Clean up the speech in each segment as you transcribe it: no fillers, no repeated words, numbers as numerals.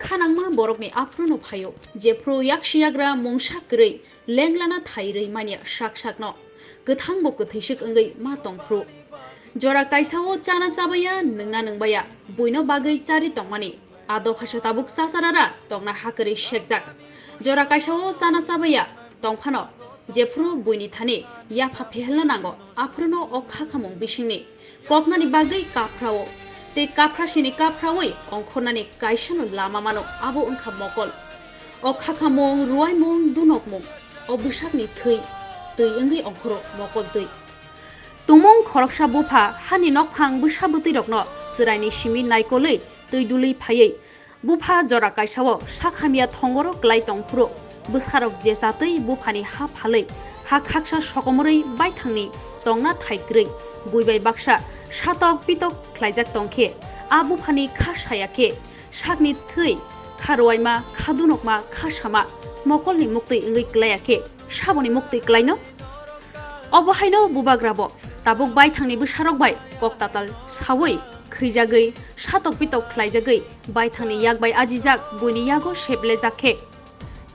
खानांमा बरकनि आफ्रुनो फायो जेफ्रो याक्षियाग्रा मंसा गरै लेंलाना थाइरै मानिया शाक शाक न गोथां बो गोथैसोक ओंगै मा तंफ्रु जरा काइसाओ चाना चाबाया नोंना नोंबाया बयनो बागै चारि तंमानि आदो भाषा ताबुक सासारारा तंना हाकरै शेकजाक जरा काइसाओ चाना चाबाया तंफानो जेफ्रो बयनि थाने याफा फेहलना नांगो आफ्रुनो अखा खामं बिसिंनि ककनानि बागै काफ्राओ ते काफ्रासिनि काफ्रावै अंखरनानि काइसानो लामा मानो आबो ओंखा मकल अखा मं रुवाय मं दुनक मं अबुसाकनि थै दै ओंगै अंखरो मकल दै तुमं खरकसा बुफा हानि नकफां बुसाबुति रकनो जिरायनि सिमि नायकलै दै दुलै फायै बुफा जरा काइसाओ साखामिया थंगरो ग्लाय तंफ्रो बुसारक जे जातै बुफानि हा फालै हा खाकसा सकमरै बायथांनि तंना थाइग्रै बुइबाय बाक्सा सातक पितक ख्लाइजाक तंखे आ बुफानि खा सायाखे साकनि थै खारवायमा खादुनकमा खासामा मकलनि मुक्तै ओंगै ग्लायाखे साबनि मुक्तै ग्लायनो अबहायनो बुबाग्राबो ताबुक बायथांनि बुसारक बाय ककताताल सावै खैजागै सातक पितक ख्लाइजागै बायथांनि यागबाय आजिजाक बुइनि यागो सेबले जाखे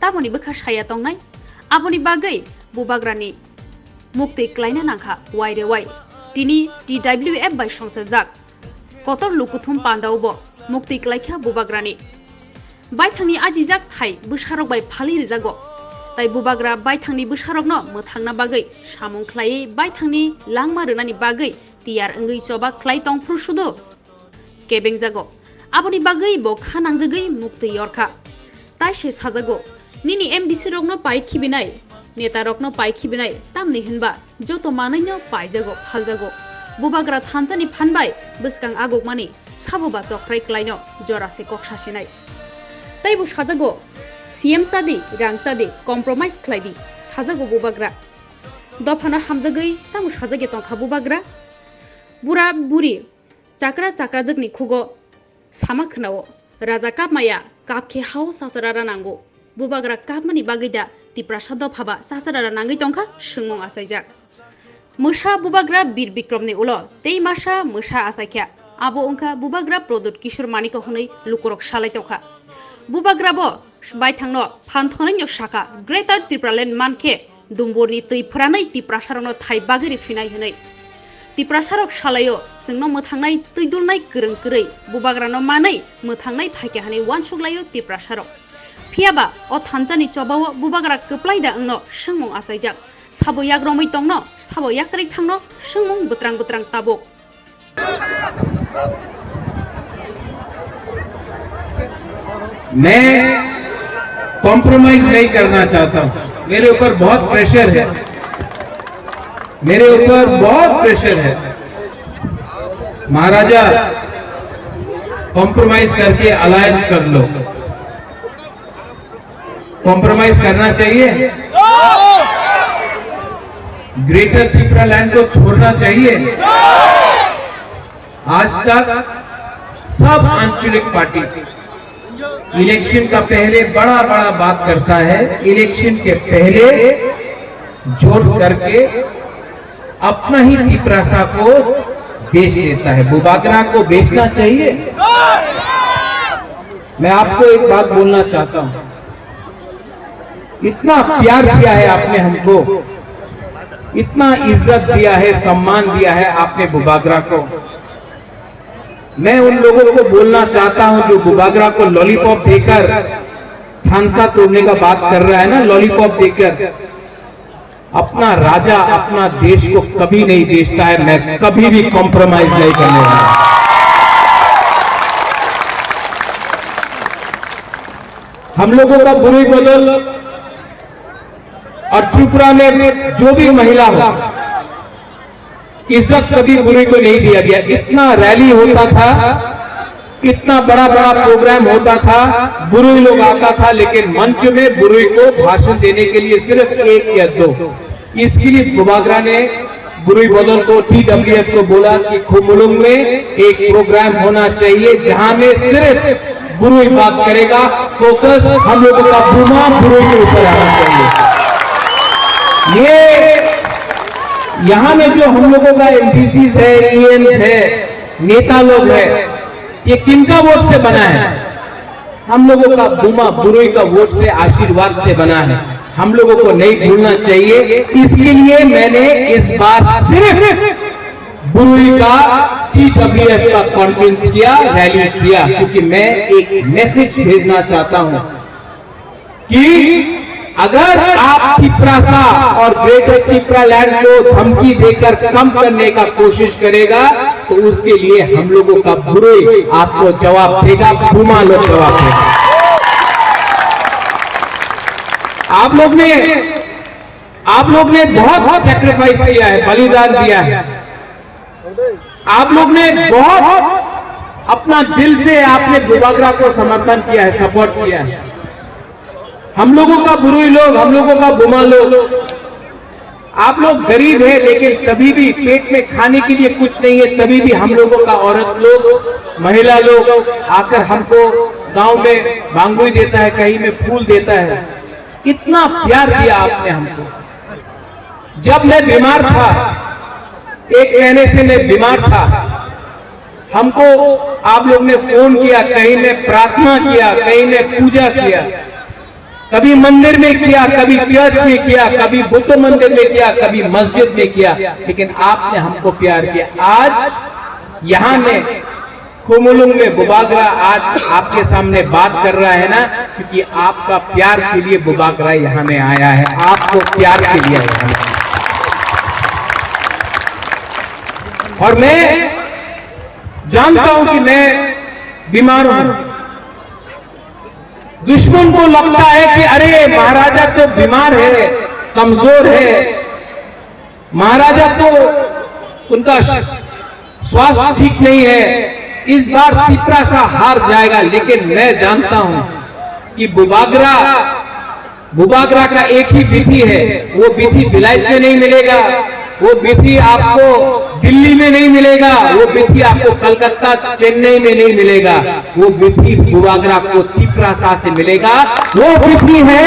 ताबनि बुखा साया तंनाय आबनि बागै बुबाग्रानि मुक्तै ग्लायना नांखा वायरे वाय तिनी TWF बाय संसाजाक कतर लुकुथुम पान्दावबो मुक्ति ग्लायखा बुबाग्रानि बायथांनि आजिजाक थाइ बुसारक बाय फालि रिजागो ताइ बुबाग्रा बायथांनि बुसारकनो मोथांना बागै सामुं ख्लायै बायथांनि लांमा रोनानि बागै तियार ओंगै चबा ख्लाय तंफ्रु सुदो केबें जागो आबनि बागै बो खानांजगै मुक्ति यरखा ताइ से साजागो निनि MDC रकनो पाइ खिबिनाय नेता रकनो पाइ खिबिनाय तामनि हिनबा जतो मानैनो पाइजागो फालजागो बुबाग्रा थानजानि फानबाय बसकां आगक मानि साबोबा जख्राय क्लायनो जरासे कक्षासिनाय ताइबो साजागो CM सादि रां सादि कम्प्रोमाइज ख्लायदि साजागो बुबाग्रा दफानो हामजागै तामु साजागे तंखा बुबाग्रा बुरा बुरि चाक्रा चाक्रा जगनि खुगो सामा खनावो राजा कापमाया कापखे हाव सासरारा नांगो बुबाग्रा कापमानि बागैदा तिप्रासा दफाबा सासरारा नांगै तंखा सोंमं आसायजा मोसा बुबाग्रा बीर बिक्रमनि उलो तै मासा मोसा आसायख्या आबो अंखा बुबाग्रा प्रदुत किशोर मानिक हनै लुकरक सालाय तंखा बुबाग्राबो बायथांनो फानथनायनो साका ग्रेटार त्रिपुरालेण्ड मानखे दुम्बरनि तैफोरानै तिप्रासारनो थाइ बागैरि फिनाय हनै तिप्रासारक सालायो जोंनो मोथांनाय तैदुलनाय गोरों गोरै बुबाग्रानो मानै मोथांनाय फाइके हानै वानसुग्लायो तिप्रासारक फियाबा अ थानजानि चबावो बुबाग्रा कप्लायदा अंनो सोंमं आसायजाक साबो याग्रमै तंनो साबो याकरै थांनो सोंमं बुत्रां बुत्रां ताबुक मैं कॉम्प्रोमाइज नहीं करना चाहता हूं मेरे ऊपर बहुत प्रेशर है मेरे ऊपर बहुत प्रेशर है महाराजा कॉम्प्रोमाइज करके अलायंस कर लो कॉम्प्रोमाइज करना चाहिए ग्रेटर त्रिपुरा लैंड को छोड़ना चाहिए आज तक सब आंचलिक पार्टी इलेक्शन का पहले बड़ा बड़ा बात करता है इलेक्शन के पहले जोड़ करके अपना ही तिप्रासा को बेच देता है बुबाग्रा को बेचना चाहिए मैं आपको एक बात बोलना चाहता हूं इतना प्यार किया है आपने हमको इतना इज्जत दिया है सम्मान दिया है आपने बुबाग्रा को मैं उन लोगों को बोलना चाहता हूं जो बुबाग्रा को लॉलीपॉप देकर थानसा तोड़ने का बात कर रहा है ना लॉलीपॉप देकर अपना राजा अपना देश को कभी नहीं बेचता है मैं कभी भी कॉम्प्रोमाइज नहीं करने वाला हम लोगों का बुरी बदल और त्रिपुरा में जो भी महिला हो इज्जत कभी बुरी को नहीं दिया गया इतना रैली होता था इतना बड़ा बड़ा प्रोग्राम होता था बुरुई लोग आता था लेकिन मंच में बुरुई को भाषण देने के लिए सिर्फ एक या दो इसके लिए बुबाग्रा ने बुरुई बदल को TWS को बोला कि खुमुलुंग में एक प्रोग्राम होना चाहिए जहां में सिर्फ बुरुई बात करेगा फोकस हम लोगों का बुमा बुरुई के ऊपर आना चाहिए ये यहाँ में जो हम लोगों का MPCs है EMs है नेता लोग है ये किनका वोट से बना है हम लोगों का बुमा बुरुई का वोट से आशीर्वाद से बना है, हम लोगों को नहीं भूलना चाहिए। इसके लिए मैंने इस बार सिर्फ बुरुई का TWF का कॉन्फ्रेंस किया, रैली किया, क्योंकि मैं एक मैसेज भेजना चाहता हूं कि अगर आप तिपरासा और ग्रेटर तिपरा लैंड को धमकी देकर कम करने का कोशिश करेगा तो उसके लिए हम लोगों का बुरुई आपको जवाब देगा, बुमा लोग जवाब देगा। आप लोग ने बहुत सैक्रिफाइस किया है, बलिदान दिया है। आप लोग ने बहुत अपना दिल से आपने बुबागरा को समर्थन किया है, सपोर्ट किया है। हम लोगों का बुरुई लोग, हम लोगों का बुमा लोग, आप लोग गरीब है लेकिन तभी भी पेट में खाने के लिए कुछ नहीं है, तभी भी हम लोगों का औरत लोग, महिला लोग आकर हमको गांव में बांगुई देता है, कहीं में फूल देता है। इतना प्यार दिया आपने हमको। जब मैं बीमार था, 1 महीने से मैं बीमार था, हमको आप लोग ने फोन किया, कहीं में प्रार्थना किया, कहीं में पूजा किया, कभी मंदिर में किया, कभी चर्च में किया, कभी बुद्ध मंदिर में किया, कभी मस्जिद में किया, लेकिन आपने हमको प्यार किया। आज यहाँ में खुमुलुंग में बुबागरा आज आपके सामने बात कर रहा है ना, क्योंकि आपका प्यार के लिए बुबागरा यहाँ में आया है, आपको प्यार के लिए आया है। और मैं जानता हूं कि मैं बीमार हूं। दुश्मन को लगता है कि अरे महाराजा तो बीमार है, कमजोर है, महाराजा तो उनका स्वास्थ्य ठीक नहीं है, इस बार तिपरासा हार जाएगा। लेकिन मैं जानता हूं कि बुबागरा का एक ही विधि है, वो विधि विलायत में नहीं मिलेगा, वो विधि आपको दिल्ली में नहीं मिलेगा, वो विधि आपको कलकत्ता चेन्नई में नहीं मिलेगा, वो विधि बुबागरा को तिपरासा से मिलेगा। वो विधि है,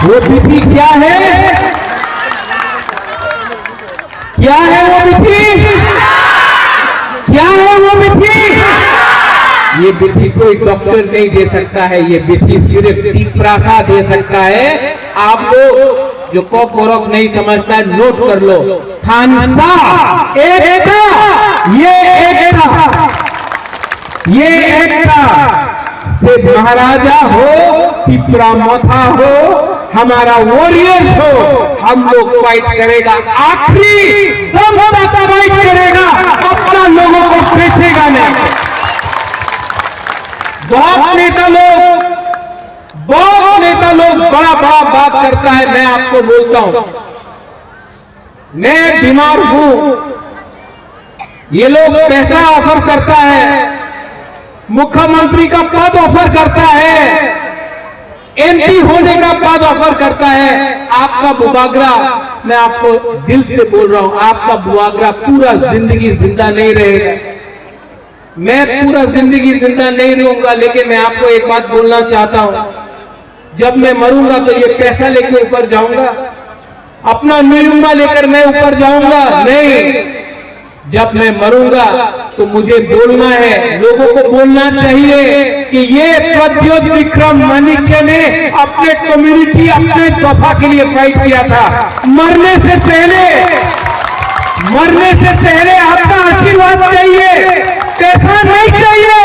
वो विधि क्या है? क्या है वो विधि? क्या है वो विधि? ये विधि कोई डॉक्टर नहीं दे सकता है, ये विधि सिर्फ तिपरासा दे सकता है। आप लोग जो कॉक बोरक नहीं समझता है, नोट कर लो, खानसा एकता, ये एकता, ये एकता से महाराजा हो, तिपरा मथा हो, हमारा वॉरियर्स हो, हम लोग फाइट करेगा, आखिरी दम तक फाइट करेगा, अपना लोगों को बेचेगा नहीं। बहुत नेता लोग बड़ा बड़ा बात करता है। मैं आपको बोलता हूं, मैं बीमार हूं, ये लोग पैसा ऑफर करता है, मुख्यमंत्री का पद ऑफर करता है, MP होने का पद ऑफर करता है। आपका बुबागरा, मैं आपको दिल से बोल रहा हूं, आपका बुबागरा पूरा जिंदगी जिंदा नहीं रहेगा। मैं पूरा जिंदगी जिंदा नहीं रहूंगा, लेकिन मैं आपको एक बात बोलना चाहता हूं, जब मैं मरूंगा तो ये पैसा लेकर ऊपर जाऊंगा, अपना निर्मा लेकर मैं ऊपर जाऊंगा? नहीं। जब मैं मरूंगा तो मुझे बोलना है, लोगों को बोलना चाहिए कि ये प्रद्योत विक्रम माणिक्य ने अपने कम्युनिटी, अपने दफा के लिए फाइट किया था। मरने से पहले आपका आशीर्वाद चाहिए, पैसा नहीं चाहिए,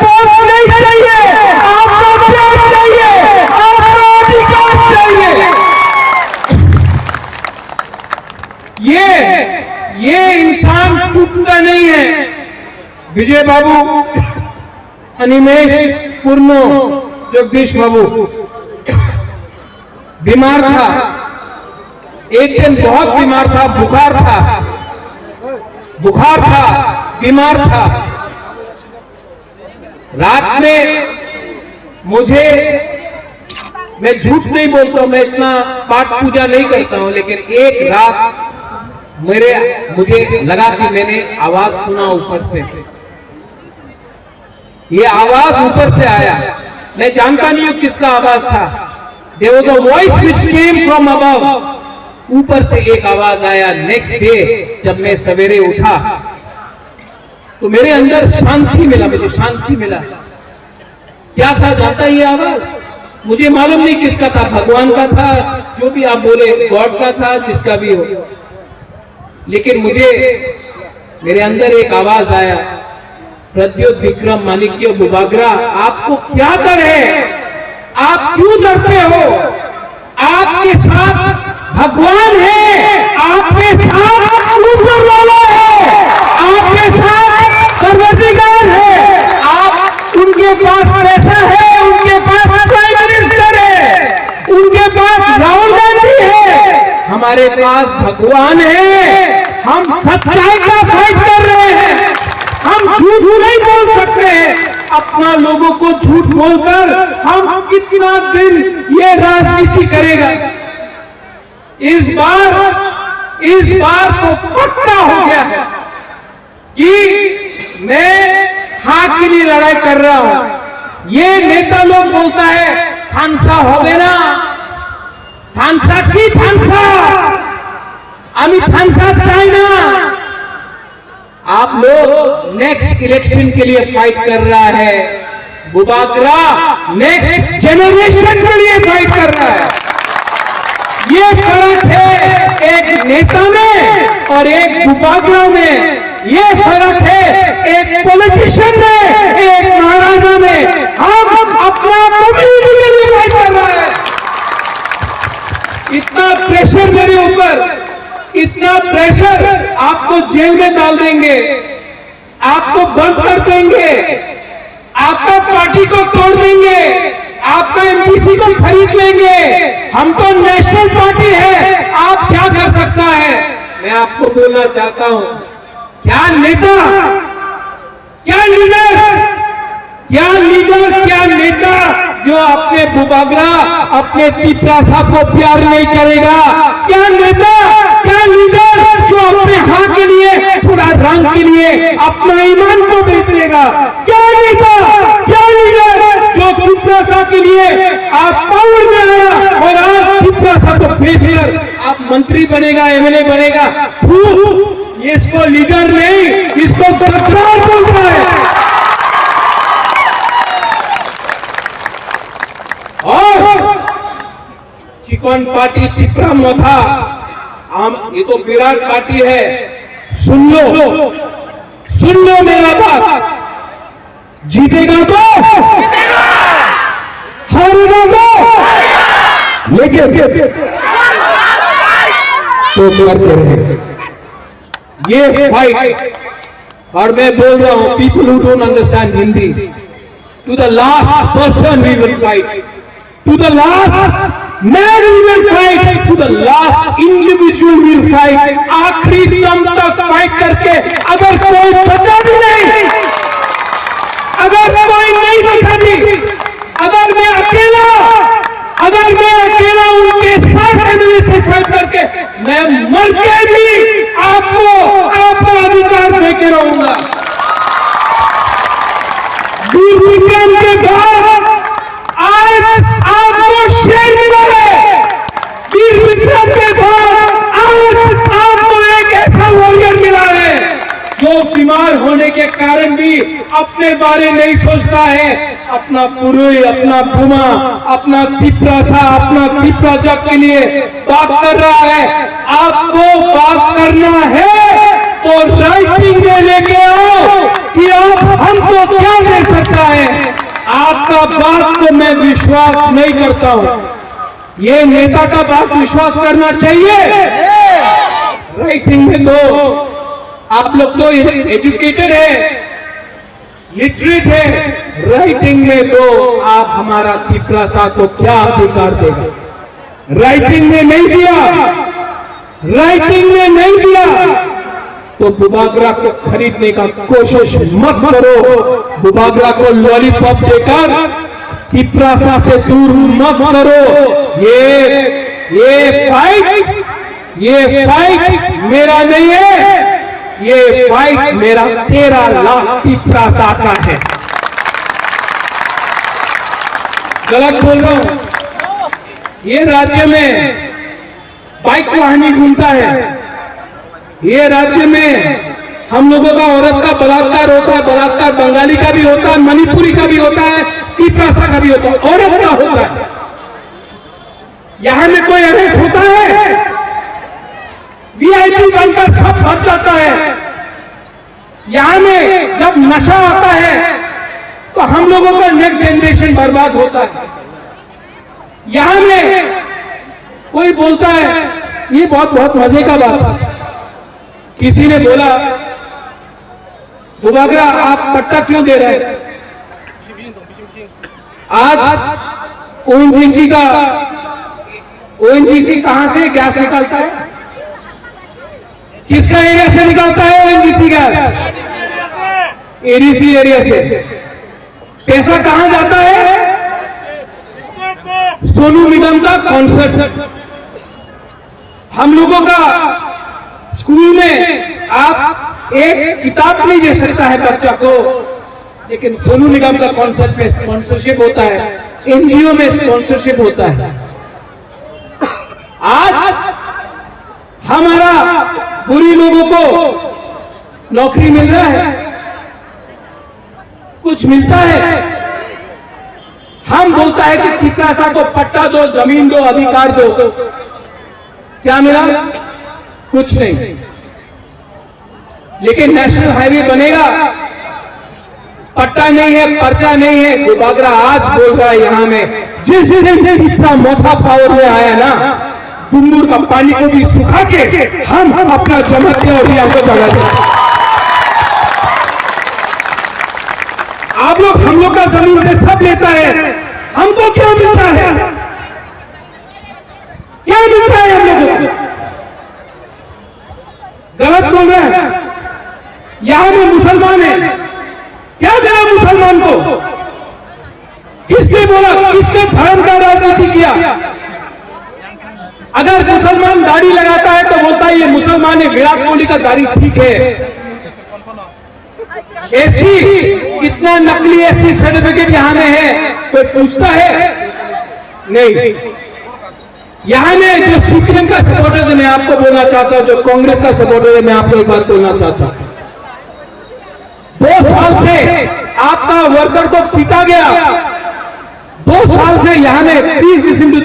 पोस्ट नहीं चाहिए, आपको प्यार चाहिए, आपको अधिकार चाहिए। ये इंसान टूटता नहीं है। विजय बाबू, अनिमेश पूर्णो, जगदीश बाबू बीमार था, एक दिन बहुत बीमार था, बुखार था, बीमार था। रात में मैं झूठ नहीं बोलता हूं, मैं इतना पाठ पूजा नहीं करता हूं, लेकिन एक रात मुझे लगा कि मैंने आवाज सुना ऊपर से। ये आवाज ऊपर से आया, मैं जानता नहीं हूं किसका आवाज था। There was a voice which came from above. ऊपर से एक आवाज आया। नेक्स्ट डे जब मैं सवेरे उठा तो मेरे अंदर शांति मिला, मुझे शांति मिला। क्या था जाता ये आवाज? मुझे मालूम नहीं किसका था, भगवान का था, जो भी आप बोले, गॉड का था, जिसका भी हो, लेकिन मुझे मेरे अंदर एक आवाज आया, प्रद्योत विक्रम माणिक्य बुबागरा, आपको क्या डर है? आप क्यों डरते हो? आपके साथ भगवान है, आपके साथ ऊपर वाला है, आपके साथ सर्वधिकार है, आप उनके पास पैसा है, उनके पास प्राइम मिनिस्टर है, उनके पास राहुल गांधी है, हमारे पास भगवान है। हम सच्चाई का फाइट कर रहे हैं, हम झूठ नहीं बोल सकते हैं। अपना लोगों को झूठ बोलकर हम कितना दिन ये राजनीति करेगा? इस बार तो पक्का हो गया है कि मैं हाँ के लिए लड़ाई कर रहा हूं। ये नेता लोग बोलता है थानसा होवे ना, थानसा की थानसा, अमी थानसा चाय ना। आप लोग नेक्स्ट इलेक्शन के लिए फाइट कर रहा है, बुबागरा नेक्स्ट जनरेशन के लिए फाइट कर रहा है। ये फर्क है एक नेता में और एक बुबागरा में, ये फर्क है एक पॉलिटिशियन में, एक महाराजा में। हम अपना कम्युनिटी के लिए फाइट कर रहा है। इतना प्रेशर मेरे ऊपर, इतना प्रेशर, आपको जेल में डाल देंगे, आपको बंद कर देंगे, आपका पार्टी को तोड़ देंगे, आपका एमपीसी को खरीद लेंगे। हम तो नेशनल पार्टी है, आप क्या कर सकता है? मैं आपको बोलना चाहता हूं, क्या नेता, क्या लीडर, क्या लीडर, क्या नेता जो अपने बुबागरा, अपने पिपरासा को प्यार नहीं करेगा? क्या नेता, क्या लीडर जो अपने हाथ के लिए, थोड़ा रंग के लिए अपना ईमान को बेच देगा? क्या नेता, क्या लीडर जो पिपरासा के लिए आप पावर में आया और आप पिपरासा को बेचकर आप मंत्री बनेगा, एमएलए बनेगा? ये इसको लीडर नहीं, इसको गद्दार बोलता है। और चिकन पार्टी पिपरा मोथा, ये तो विराट पार्टी है। सुन लो मेरा बात, जीतेगा तो हारेगा तो, लेकिन तो करते रहे ये फाइट। और मैं बोल रहा हूं, people who don't understand Hindi, to the last person we will fight, to the last man we will fight, to the last individual we will fight। आखिरी दम तक फाइट करके अगर कोई बचा भी नहीं, अगर कोई नहीं बचा भी, अगर मैं अकेला उनके साथ एमएलए से फाइट करके मैं मर के भी आपको अधिकार देके रहूंगा। वीर विक्रम के बाद आज आपको शेर मिला है, वीर विक्रम के बाद आज आपको एक ऐसा वॉरियर मिला है जो बीमार होने के कारण भी अपने बारे नहीं सोचता है, अपना पुरुष, अपना भूमा, अपना पिपरासा, अपना पिपराजा के लिए बात कर रहा है। आपको बात करना है तो राइटिंग में लेके आओ कि आप हमको क्या दे सकता है। आपका बात को मैं विश्वास नहीं करता हूं, ये नेता का बात विश्वास करना चाहिए। राइटिंग में तो आप लोग तो एजुकेटेड है, लिटरेट है, राइटिंग में तो आप हमारा पिपरासा को क्या अधिकार देगा? राइटिंग में नहीं दिया, राइटिंग में नहीं दिया तो बुबागरा को खरीदने का कोशिश मत करो। बुबागरा को लॉलीपॉप देकर पिपरासा से दूर मत करो। ये फाइट मेरा नहीं है, ये फाइट मेरा 13 लाख पिपरासा का है। गलत बोल रहा हूं? ये राज्य में बाइक वाहनी घूमता है, ये राज्य में हम लोगों का औरत का बलात्कार होता है, बलात्कार बंगाली का भी होता है, मणिपुरी का भी होता है, पिपासा का भी होता है, औरत का होता है। यहां में कोई अरेस्ट होता है, वीआईपी बनकर सब बच जाता है। यहां में जब नशा आता है तो हम लोगों का नेक्स्ट जनरेशन बर्बाद होता है। यहां में कोई बोलता है, ये बहुत बहुत मजे का बात, किसी ने बोला बुबागरा आप पट्टा क्यों दे रहे हैं? आज ओएनजीसी कहां से गैस निकालता है? किसका एरिया से निकालता है ओएनजीसी गैस? एडीसी एरिया से। पैसा कहां जाता है? सोनू निगम का कॉन्सर्ट। हम लोगों का स्कूल में आप एक किताब नहीं दे सकता है बच्चा को, लेकिन सोनू निगम का कॉन्सर्ट में स्पॉन्सरशिप होता है, एनजीओ में स्पॉन्सरशिप होता है। आज हमारा बुरी लोगों को नौकरी मिल रहा है, कुछ मिलता है। हम बोलता है कि पिपासा को पट्टा दो, जमीन दो, अधिकार दो, क्या मिला? कुछ नहीं। लेकिन नेशनल हाईवे बनेगा, पट्टा नहीं है, पर्चा नहीं है। बुबागरा आज बोल रहा है यहां में, जिस दिन इतना मोटा पावर में आया ना, बुंबुर का पानी को भी सुखा के हम अपना चमकते और आपको बढ़ा दें। आप लोग हम लोग का जमीन से सब लेता है, हमको क्या मिलता है? क्या मिलता है हम लोगों को? गलत बोल रहे हैं। यहां में मुसलमान है, क्या दिया मुसलमान को? किसने बोला? किसने धर्म का राजनीति किया? अगर मुसलमान दाढ़ी लगाता है तो बोलता है ये मुसलमान है, विराट कोहली का दाढ़ी ठीक है। एसी कितना नकली एसी सर्टिफिकेट यहां में है, कोई पूछता है? नहीं। यहां में जो सीपीएम का सपोर्टर है, मैं आपको बोलना चाहता हूं, जो कांग्रेस का सपोर्टर है, मैं आपको एक बात बोलना चाहता हूं। 2 साल से आपका वर्कर को पीटा गया, 2 साल से यहां में 30 दिसंबर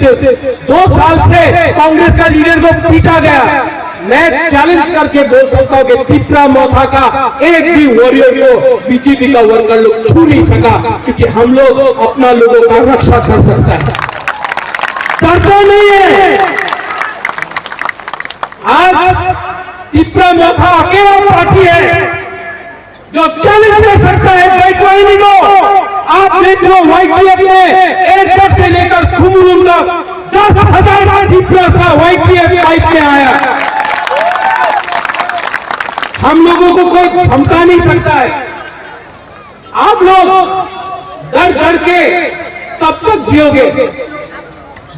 2 साल से कांग्रेस का लीडर को पीटा गया। मैं चैलेंज करके बोल सकता हूं कि पिपरा मोथा का एक भी वॉरियर को बीजेपी का वर्कर लोग छू नहीं सका, क्योंकि हम लोग अपना लोगों का रक्षा कर सकता है, डरता नहीं है। आज पिपरा मोथा अकेला पार्टी है जो चैलेंज कर सकता है वाईटीएफ को। आप देख लो, वाईटीएफ में एयरपोर्ट से लेकर खुमरुम तक 10,000 पिपरा सा वाईटीएफ फाइट में आया। हम लोगों को कोई धमका नहीं सकता है। आप लोग डर डर के कब तक जियोगे?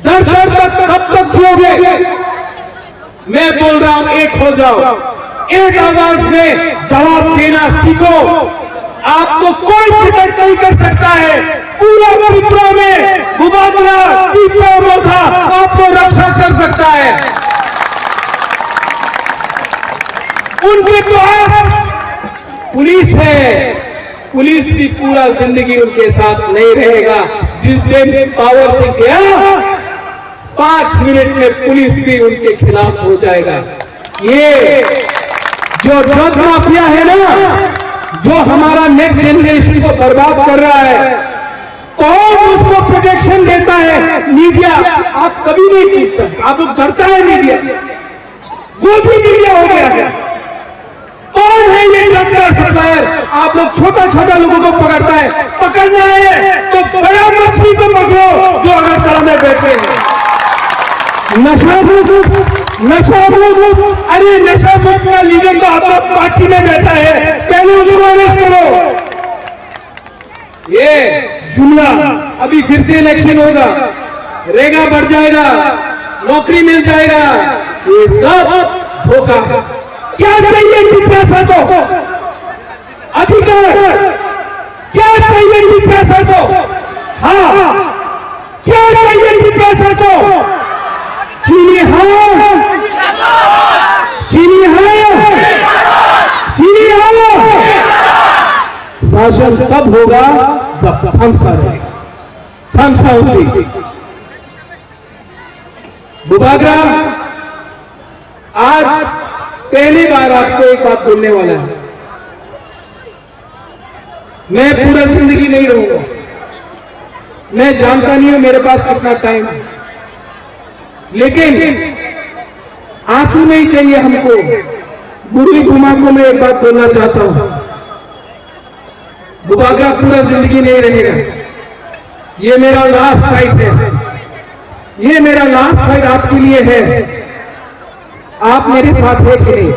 डर डर तक कब तक जियोगे? मैं बोल रहा हूं, एक हो जाओ, एक आवाज में जवाब देना सीखो। आपको कोई प्रोटेक्ट नहीं कर सकता है। पूरा पिपरा में बुबागरा पिपरा मोथा आपको रक्षा कर सकता है। उनके पास पुलिस है, पुलिस भी पूरा जिंदगी उनके साथ नहीं रहेगा। जिस दिन पावर से गया, 5 मिनट में पुलिस भी उनके खिलाफ हो जाएगा। ये जो ड्रग माफिया है ना, जो हमारा नेक्स्ट जनरेशन को बर्बाद कर रहा है, कौन उसको प्रोटेक्शन देता है? मीडिया। आप कभी नहीं पूछते, आप लोग डरता है मीडिया, वो भी मीडिया हो गया है। कौन है ये ड्रग का सप्लायर? आप लोग छोटा छोटा लोगों को पकड़ता है। पकड़ना है तो बड़ा मछली को पकड़ो जो अगरतला में बैठे हैं। नशा मुक्त, अरे नशा मुक्त का लीडर तो आपका पार्टी में बैठा है, पहले उसको अरेस्ट करो। ये जुमला, अभी फिर से इलेक्शन होगा, रेगा बढ़ जाएगा, नौकरी मिल जाएगा, ये सब धोखा। क्या चाहिए पिपासा को? अधिकार। क्या चाहिए पिपासा को? हाँ, क्या चाहिए पिपासा को? चीनी हाँ, चीनी हाँ, चीनी हाँ। शासन तब होगा जब हम रहेगा। Khamsaoundi. बुबागरा, आज पहली बार आपको एक बात बोलने वाला है। मैं पूरा जिंदगी नहीं रहूंगा, मैं जानता नहीं हूं मेरे पास कितना टाइम है, लेकिन आंसू नहीं चाहिए हमको। बुरी बुमा को मैं एक बात बोलना चाहता हूं, बुबागरा पूरा जिंदगी नहीं रहेगा। ये मेरा लास्ट फाइट है, ये मेरा लास्ट फाइट आपके लिए है। आप मेरे साथ है कि नहीं?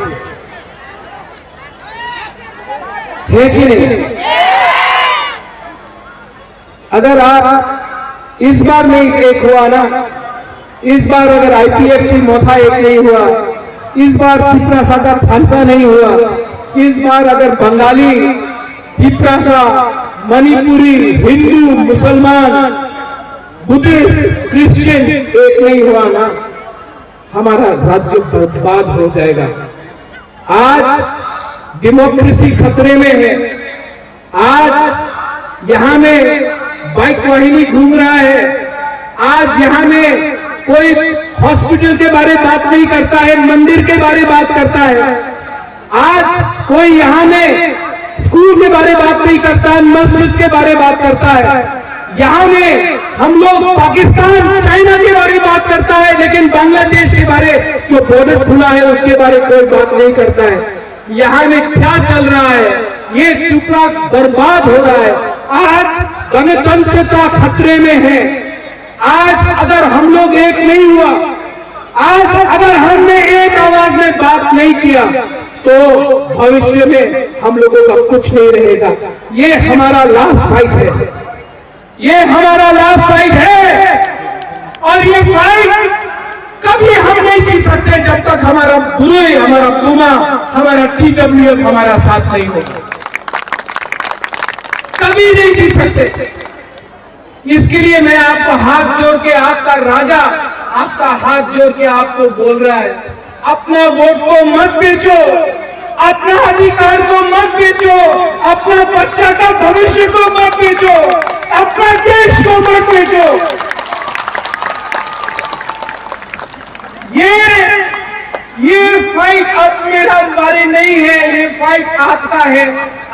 है कि नहीं? अगर आप इस बार नहीं एक हुआ ना, इस बार अगर आईपीएफ की मोथा एक नहीं हुआ, इस बार पिपरासा का खालसा नहीं हुआ, इस बार अगर बंगाली, पिपरासा, मणिपुरी, हिंदू, मुसलमान, बुद्धिस्ट, क्रिश्चियन एक नहीं हुआ ना, हमारा राज्य बर्बाद हो जाएगा। आज डेमोक्रेसी खतरे में है। आज यहां में बाइक वाहिनी घूम रहा है। आज यहां में कोई हॉस्पिटल के बारे में बात नहीं करता है, मंदिर के बारे में बात करता है। आज कोई यहां में स्कूल के बारे में बात नहीं करता है, मस्जिद के बारे में बात करता है। यहां में हम लोग पाकिस्तान, चाइना के बारे में बात करता है, लेकिन बांग्लादेश के बारे जो बॉर्डर खुला है उसके बारे में कोई बात नहीं करता है। यहां में क्या चल रहा है? ये टुकड़ा बर्बाद हो रहा है। आज गणतंत्रता खतरे में है। आज अगर हम लोग एक नहीं हुआ, आज अगर हमने एक आवाज में बात नहीं किया, तो भविष्य में हम लोगों का कुछ नहीं रहेगा। ये हमारा लास्ट फाइट है, ये हमारा लास्ट फाइट है। और ये फाइट कभी हम नहीं जीत सकते जब तक हमारा बुरे, हमारा पुमा, हमारा TWF हमारा साथ नहीं होगा। कभी नहीं जीत सकते। इसके लिए मैं आपको हाथ जोड़ के, आपका राजा आपका हाथ जोड़ के आपको बोल रहा है, अपना वोट को मत बेचो, अपना अधिकार को मत बेचो, अपना बच्चा का भविष्य को मत बेचो, अपना देश को मत बेचो। ये फाइट अब मेरा बारी नहीं है, ये फाइट आपका है।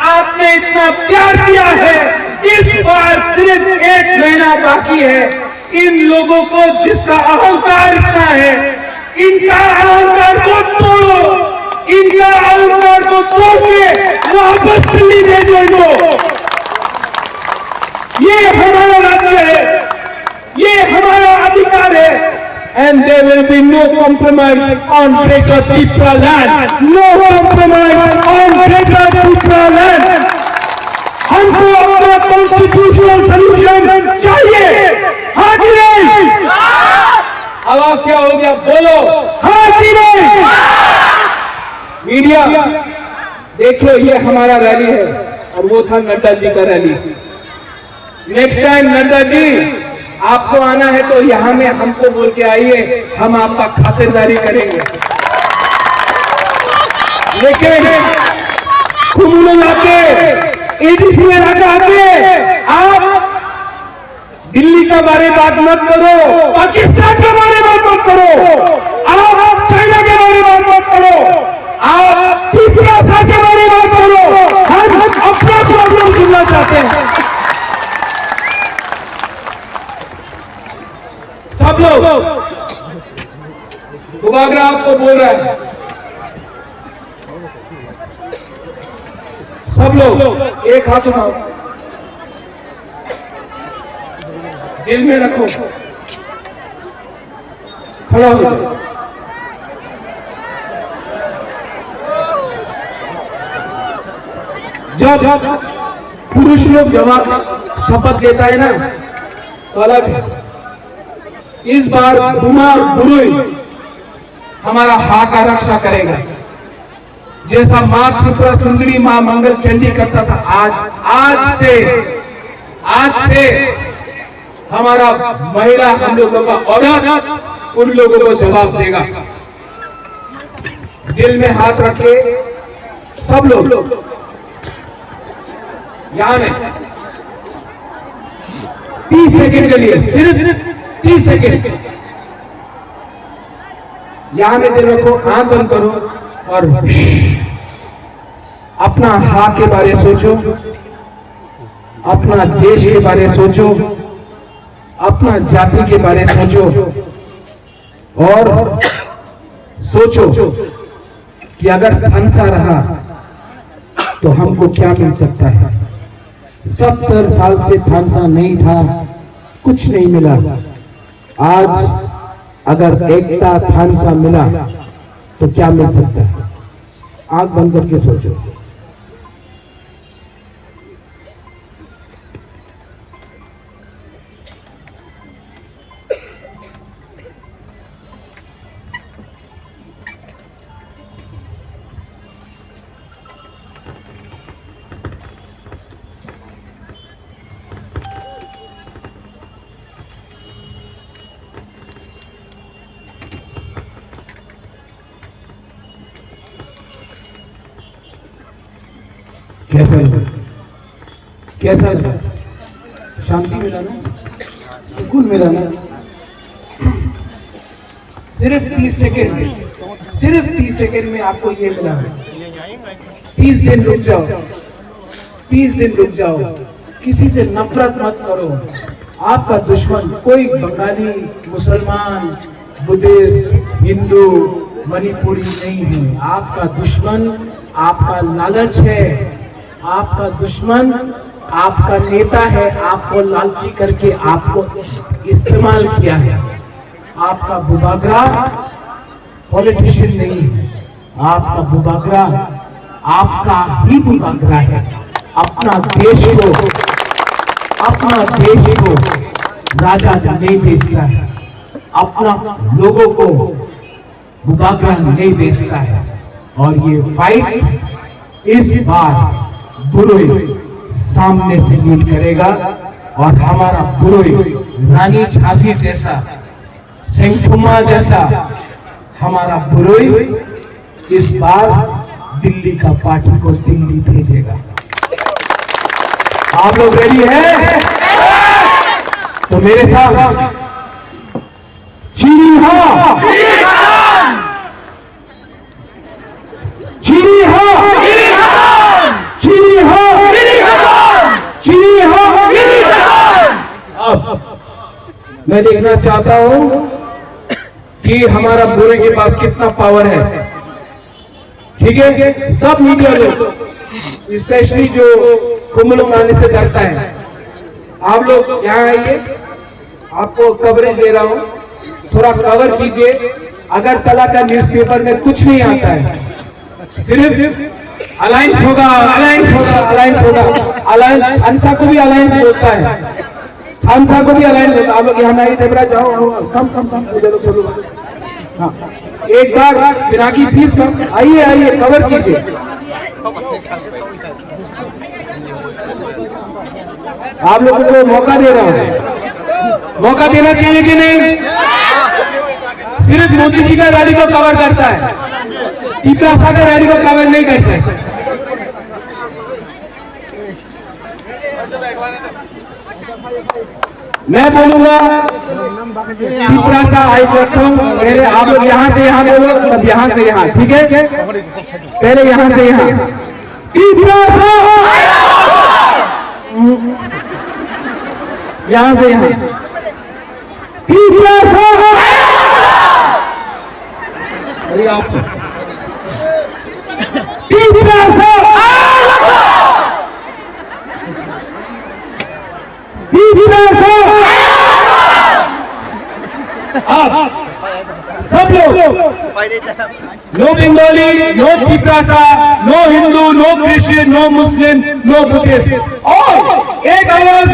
आपने इतना प्यार दिया है, इस बार सिर्फ 1 महीना बाकी है। इन लोगों को जिसका अहंकार इतना है, इनका अहंकार को तोड़ो, इनका अहंकार को तोड़ के वापस दिल्ली भेजो इनको। ये हमारा राज्य है, ये हमारा अधिकार है। And there will be no compromise on Greater Tripura land. No compromise on Greater Tripura land. हमको अपना कॉन्स्टिट्यूशनल सॉल्यूशन चाहिए, हाँ कि नहीं? आवाज क्या हो गया? बोलो हाँ कि नहीं? मीडिया देखो, ये हमारा रैली है और वो था नड्डा जी का rally. Next time Nadda ji आपको आना है तो यहां में हमको बोल के आइए, हम आपका खातिरदारी करेंगे। लेकिन कुमुलो लाके, ADC में आके आप दिल्ली का बारे बात मत करो, पाकिस्तान के बारे बात मत करो, आप चाइना के बारे बात मत करो, आप त्रिपुरा के बारे बात करो। हम अपना प्रॉब्लम सुनना चाहते हैं। सब लोग, बुबागरा आपको बोल रहा है, सब लोग एक हाथ उठाओ, दिल में रखो, खड़ा हो जाओ। जब पुरुष लोग जवाब शपथ लेता है ना, तो अलग है। इस बार बुमा बुरुई हमारा हा का रक्षा करेगा, जैसा मां त्रिपुरा सुंदरी, मां मंगल चंडी करता था। आज से हमारा महिला हम लोगों का औरत उन लोगों को जवाब देगा। दिल में हाथ रखे सब लोग, यहां में 30 सेकंड के लिए, सिर्फ 30 सेकंड। यहां में दिल रखो, आंख बंद करो और अपना हा के बारे में सोचो, अपना देश के बारे में सोचो, अपना जाति के बारे में सोचो और सोचो कि अगर थानसा रहा तो हमको क्या मिल सकता है। 70 साल से थानसा नहीं था, कुछ नहीं मिला। आज अगर एकता थानसा मिला तो क्या मिल सकता है। आंख बंद करके सोचो। कैसा शांति मिला ना, सुकून मिला ना। सिर्फ 30 सेकेंड में, सिर्फ 30 सेकेंड में आपको ये मिला है। 30 दिन रुक जाओ, 30 दिन रुक जाओ। किसी से नफरत मत करो। आपका दुश्मन कोई बंगाली, मुसलमान, बुद्धिस्ट, हिंदू, मणिपुरी नहीं है। आपका दुश्मन आपका लालच है। आपका दुश्मन आपका नेता है, आपको लालची करके आपको इस्तेमाल किया है। आपका बुबागरा पॉलिटिशियन नहीं है, आपका बुबागरा आपका ही बुबागरा है। अपना देश को राजा नहीं बेचता है, अपना लोगों को बुबागरा नहीं बेचता है। और ये फाइट इस बार बुरोई सामने से लीड करेगा और हमारा बुरोई रानी झांसी जैसा, सेंथुमा जैसा हमारा बुरोई इस बार दिल्ली का पार्टी को दिल्ली भेजेगा। आप लोग रेडी हैं? तो मेरे साथ चीनी हाँ, चीनी हाँ, चीनी हाँ, चीनी हाँ। अब मैं देखना चाहता हूं कि हमारा बुरे के पास कितना पावर है। ठीक है, सब मीडिया लोग, स्पेशली जो कुंभ आने से डरता है, आप लोग यहाँ आइए, आपको कवरेज दे रहा हूं, थोड़ा कवर कीजिए। अगरतला का न्यूज़पेपर में कुछ नहीं आता है, सिर्फ अलायंस होगा, अलायंस होगा, अलायंस होगा। अलायंस थानसा को भी अलायंस बोलता है, थानसा को भी अलायंस बोलता है। आप लोग यहाँ नहीं देवरा जाओ, कम कम कम चलो। हाँ, एक बार पिनाकी प्लीज कम, आइए आइए, कवर कीजिए। आप लोगों को मौका दे रहा हूँ, मौका देना चाहिए कि नहीं? सिर्फ मोदी जी का रैली को कवर करता है, टीपरासा का रैली को कवर नहीं करता है। मैं बोलूंगा टीपरासा आई सकता हूँ। पहले आप लोग यहाँ से यहाँ बोलो, तब यहाँ से यहाँ, ठीक है? पहले यहाँ से यहाँ, टीपरासा, यहाँ से यहाँ, टीपरासा। अरे आप टीपरासा, टीपरासा। आप सब लोग, no Bengali, no Tiprasa, no Hindu, no Christian, no Muslim, no Buddhist, और एक आवाज